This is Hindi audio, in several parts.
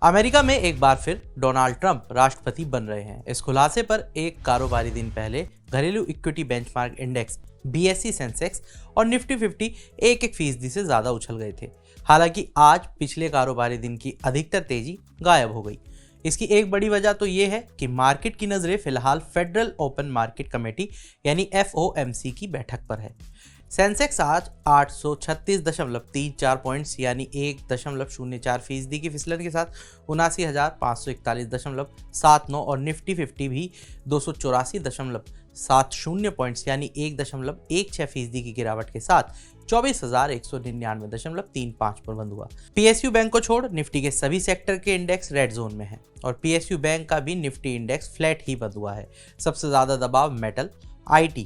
अमेरिका में एक बार फिर डोनाल्ड ट्रंप राष्ट्रपति बन रहे हैं। इस खुलासे पर एक कारोबारी दिन पहले घरेलू equity benchmark index BSE Sensex और निफ्टी 50 एक फीसदी से ज्यादा उछल गए थे। हालांकि आज पिछले कारोबारी दिन की अधिकतर तेजी गायब हो गई। इसकी एक बड़ी वजह तो ये है कि मार्केट की नजरें फिलहाल फेडरल ओपन मार्केट कमेटी यानी FOMC की बैठक पर है। सेंसेक्स आज 836.34 पॉइंट्स यानी 1.04 फीसदी की फिसलन के साथ 79,541.79 और निफ्टी 50 भी 284.70 पॉइंट्स यानी 1.16 फीसदी की गिरावट के साथ 24,199.35 पर बंद हुआ। PSU बैंक को छोड़ निफ्टी के सभी सेक्टर के इंडेक्स रेड जोन में हैं और PSU बैंक का भी निफ्टी इंडेक्स फ्लैट ही बंद हुआ है। सबसे ज्यादा दबाव मेटल, IT,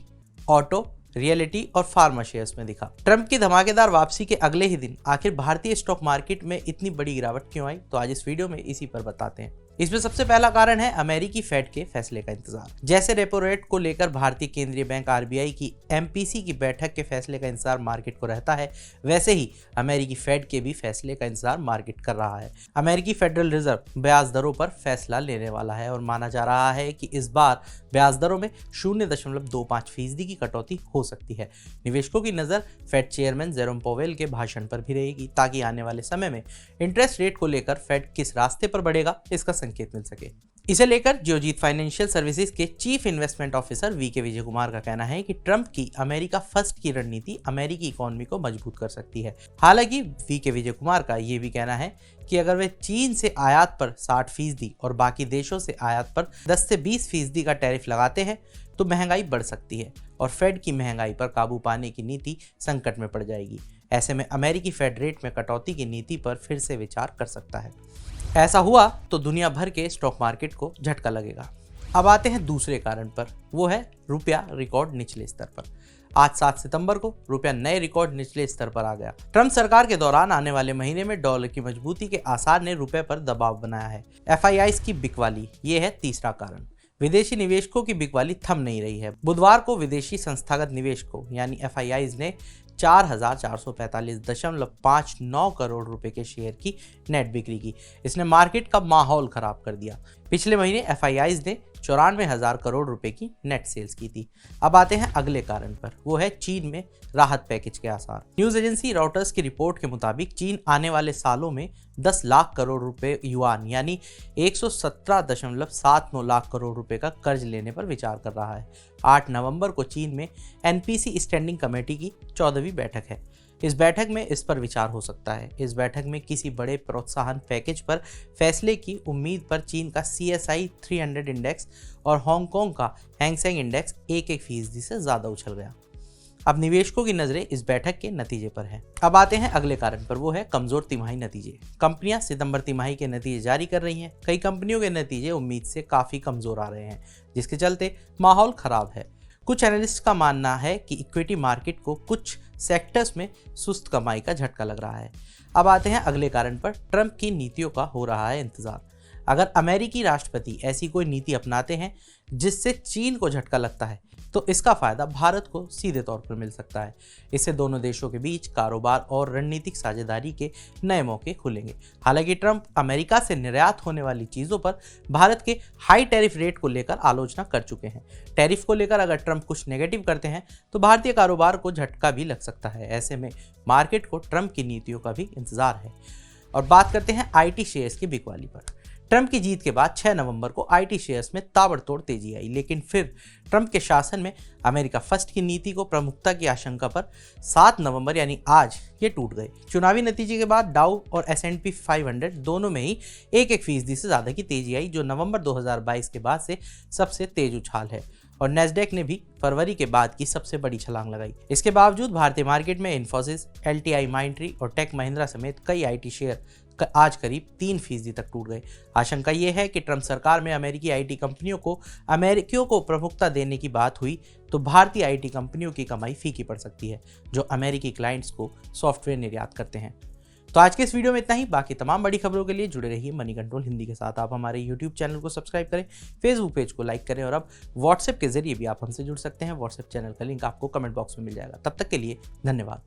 ऑटो, रियलिटी और फार्मा शेयर्स में दिखा। ट्रंप की धमाकेदार वापसी के अगले ही दिन आखिर भारतीय स्टॉक मार्केट में इतनी बड़ी गिरावट क्यों आई, तो आज इस वीडियो में इसी पर बताते हैं। इसमें सबसे पहला कारण है अमेरिकी फेड के फैसले का इंतजार। जैसे रेपो रेट को लेकर भारतीय केंद्रीय बैंक RBI की MPC की बैठक के फैसले का इंतजार मार्केट को रहता है, वैसे ही अमेरिकी फेड के भी फैसले का इंतजार मार्केट कर रहा है। अमेरिकी फेडरल रिजर्व ब्याज दरों पर फैसला लेने वाला है और माना जा रहा है कि इस बार ब्याज दरों में 0.25 फीसदी की कटौती हो सकती है। निवेशकों की नजर फेड चेयरमैन जेरोम पोवेल के भाषण पर भी रहेगी ताकि आने वाले समय में इंटरेस्ट रेट को लेकर फेड किस रास्ते पर बढ़ेगा इसका संकेत मिल सके। इसे लेकर जियोजीत फाइनेंशियल सर्विसेज के chief investment officer VK Vijay Kumar का कहना है कि ट्रंप की अमेरिका फर्स्ट की रणनीति अमेरिकी इकोनॉमी को मजबूत कर सकती है। हालांकि VK विजय कुमार का यह भी कहना है कि अगर वे चीन से आयात पर 60 फीसदी और बाकी देशों से आयात पर 10 से 20 फीसदी का टैरिफ लगाते हैं तो महंगाई बढ़ सकती है और फेड की महंगाई पर काबू पाने की नीति संकट में पड़ जाएगी। ऐसे में अमेरिकी फेड रेट में कटौती की नीति पर फिर से विचार कर सकता है। ऐसा हुआ तो दुनिया भर के स्टॉक मार्केट को झटका लगेगा। अब आते हैं दूसरे कारण पर, वो है रुपया रिकॉर्ड निचले स्तर पर। आज 7 सितंबर को रुपया नए रिकॉर्ड निचले स्तर पर आ गया। ट्रंप सरकार के दौरान आने वाले महीने में डॉलर की मजबूती के आसार ने रुपये पर दबाव बनाया है। FIIs की बिकवाली, ये है तीसरा कारण। विदेशी निवेशकों की बिकवाली थम नहीं रही है। बुधवार को विदेशी संस्थागत निवेशकों यानी FIIs ने 4,445.59 करोड़ रुपए के शेयर की नेट बिक्री की। इसने मार्केट का माहौल खराब कर दिया। पिछले महीने FIIs ने 94,000 करोड़ रुपए की नेट सेल्स की थी। अब आते हैं अगले कारण पर, वो है चीन में राहत पैकेज के आसार। न्यूज एजेंसी रॉयटर्स की रिपोर्ट के मुताबिक चीन आने वाले सालों में 10 लाख करोड़ रुपए युआन यानी 117.79 लाख करोड़ रुपए का कर्ज लेने पर विचार कर रहा है। 8 नवंबर को चीन में NPC स्टैंडिंग कमेटी की 14वीं बैठक है। इस बैठक में इस पर विचार हो सकता है। इस बैठक में किसी बड़े प्रोत्साहन पैकेज पर फैसले की उम्मीद पर चीन का CSI 300 इंडेक्स और हांगकांग का हैंगसेंग इंडेक्स एक फीसदी से ज्यादा उछल गया। अब निवेशकों की नजरें इस बैठक के नतीजे पर हैं। अब आते हैं अगले कारण पर, वो है कमजोर तिमाही नतीजे। कंपनियां सितंबर तिमाही के नतीजे जारी कर रही हैं। कई कंपनियों के नतीजे उम्मीद से काफी कमजोर आ रहे हैं, जिसके चलते माहौल खराब है। कुछ एनालिस्ट का मानना है कि इक्विटी मार्केट को कुछ सेक्टर्स में सुस्त कमाई का झटका लग रहा है। अब आते हैं अगले कारण पर, ट्रंप की नीतियों का हो रहा है इंतजार। अगर अमेरिकी राष्ट्रपति ऐसी कोई नीति अपनाते हैं जिससे चीन को झटका लगता है तो इसका फायदा भारत को सीधे तौर पर मिल सकता है। इससे दोनों देशों के बीच कारोबार और रणनीतिक साझेदारी के नए मौके खुलेंगे। हालांकि ट्रंप अमेरिका से निर्यात होने वाली चीज़ों पर भारत के हाई टैरिफ रेट को लेकर आलोचना कर चुके हैं। टैरिफ को लेकर अगर ट्रंप कुछ नेगेटिव करते हैं तो भारतीय कारोबार को झटका भी लग सकता है। ऐसे में मार्केट को ट्रंप की नीतियों का भी इंतजार है। और बात करते हैं IT शेयर्स की बिकवाली पर। ट्रंप की जीत के बाद 6 नवंबर को IT शेयर्स में ताबड़तोड़ तेजी आई, लेकिन फिर ट्रंप के शासन में अमेरिका फर्स्ट की नीति को प्रमुखता की आशंका पर 7 नवंबर यानी आज ये टूट गए। चुनावी नतीजे के बाद डाउ और S&P 500 दोनों में ही एक फीसदी से ज्यादा की तेजी आई, जो नवंबर 2022 के बाद से सबसे तेज उछाल है। और नेस्डेक ने भी फरवरी के बाद की सबसे बड़ी छलांग लगाई। इसके बावजूद भारतीय मार्केट में इन्फोसिस, LTI माइंडट्री और टेक महिंद्रा समेत कई IT शेयर आज करीब 3 फीसदी तक टूट गए। आशंका यह है कि ट्रंप सरकार में अमेरिकी IT कंपनियों को अमेरिकियों को प्रमुखता देने की बात हुई तो भारतीय IT कंपनियों की कमाई फीकी पड़ सकती है, जो अमेरिकी क्लाइंट्स को सॉफ्टवेयर निर्यात करते हैं। तो आज के इस वीडियो में इतना ही। बाकी तमाम बड़ी खबरों के लिए जुड़े रहिए मनी कंट्रोल हिंदी के साथ। आप हमारे YouTube चैनल को सब्सक्राइब करें, Facebook पेज को लाइक करें और अब WhatsApp के जरिए भी आप हमसे जुड़ सकते हैं। WhatsApp चैनल का लिंक आपको कमेंट बॉक्स में मिल जाएगा। तब तक के लिए धन्यवाद।